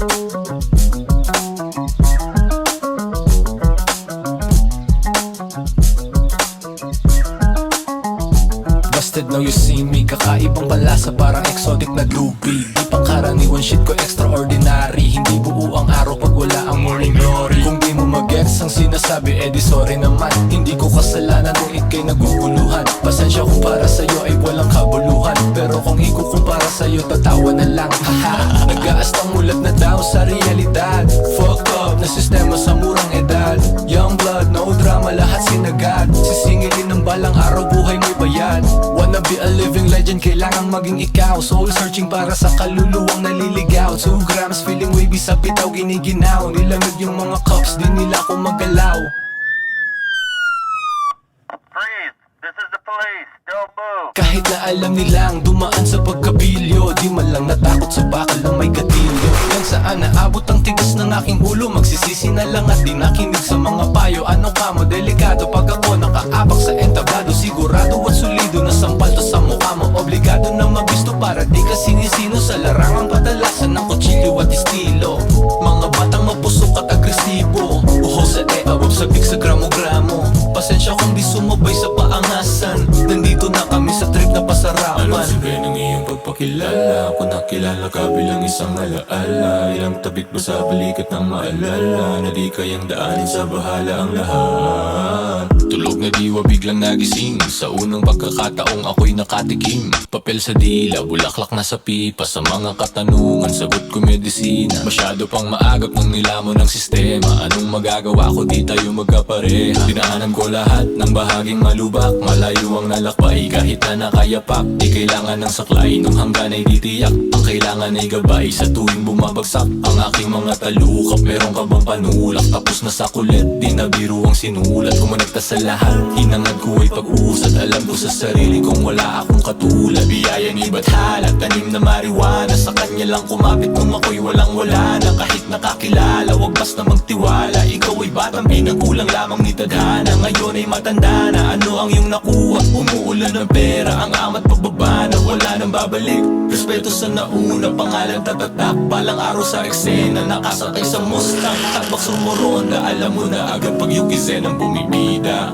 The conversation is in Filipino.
Busted, now you see me. Kakaibang palasa, parang exotic na lubi. Di pangkaraniwan, shit ko extraordinary. Hindi buo ang araw pag wala ang morning glory. Kung di mo mag-gets ang sinasabi, edi sorry naman. Hindi ko kasalanan kung ikay naguguluhan. Pasensya kung para sa'yo ay walang kabuluhan. Pero kung ikukumpara sa'yo, tatawa na lang. Haha, nag-aastang mulat na daw sa realidad. Fuck up na sistema sa murang edad. Young blood, no drama, lahat sinagad. Sisingilin ng balang araw, buhay may bayad. Wanna be a living legend, kailangan maging ikaw. Soul searching para sa kaluluwang naliligaw. 2 grams, feeling wavy sa bitaw, giniginaw. Nilamig yung mga cups, di nila ako magalaw. Freeze! This is the police. Don't move. Kahit na alam nilang dumaan sa pagkabilyo, di man lang natakot sa bakal na may gatilyo. Hanggang saan naabot ang tigas ng aking ulo, magsisisi na lang at di nakinig sa mga payo. Ano ka mo, delikado pag ako nakaapak sa entablado. Sigurado at solido na sampal to sa mukha mo. Obligado na mabisto para di ka sinisino sa larangang kadalasan ng kutsilyo at estilo. Mga batang mapusok at agresibo, uho sa awab sabik sa gramo-gramo. Pasensya kung di sumabay sa paangasan. Nandito na kami sa trip na pasarapan. Anong sabi ng iyong pagpakilala? Kung nakilala ka bilang isang alaala, ilang tabik ba sa balikat ng maalala na di kayang daanin sa bahala ang lahat. Tulog na diwa biglang nagising, sa unang pagkakataong ako'y nakatikim. Papel sa dila, bulaklak na sa pipa. Sa mga katanungan, sagot ko medisina. Masyado pang maagap ng nilamon ng sistema. Anong magagawa ko, di tayo magkapareha. Dinaanan ko lahat ng bahaging malubak. Malayo ang nalakbay kahit na nakayapak. Di kailangan ng saklay nung hanggan ay di tiyak. Ang kailangan ay gabay sa tuwing bumabagsak ang aking mga talukap. Meron ka bang panulak? Tapos na sa kulit, di na biro ang sinulat. Humanagta sa lahat, hinangad ko ay pag-usad. Alam ko sa sarili kong wala akong katulad. Biyaya ni Bathala, tanim na marijuana. Sa kanya lang kumapit nung ako'y walang-wala na. Kahit nakakilala, wag basta magtiwala. Ikaw ay batang pinagkulang lamang ni tadhana. Ngayon ay matanda na, ano ang iyong nakuha? Umuulan ng pera, ang amat pagbaba na wala nang babalik. Respeto sa nauna, pangalan tatatak. Balang araw sa eksena, nakasakay sa Mustang. Takbak sumuronda, alam mo na agad pag yung kizen ang bumibida.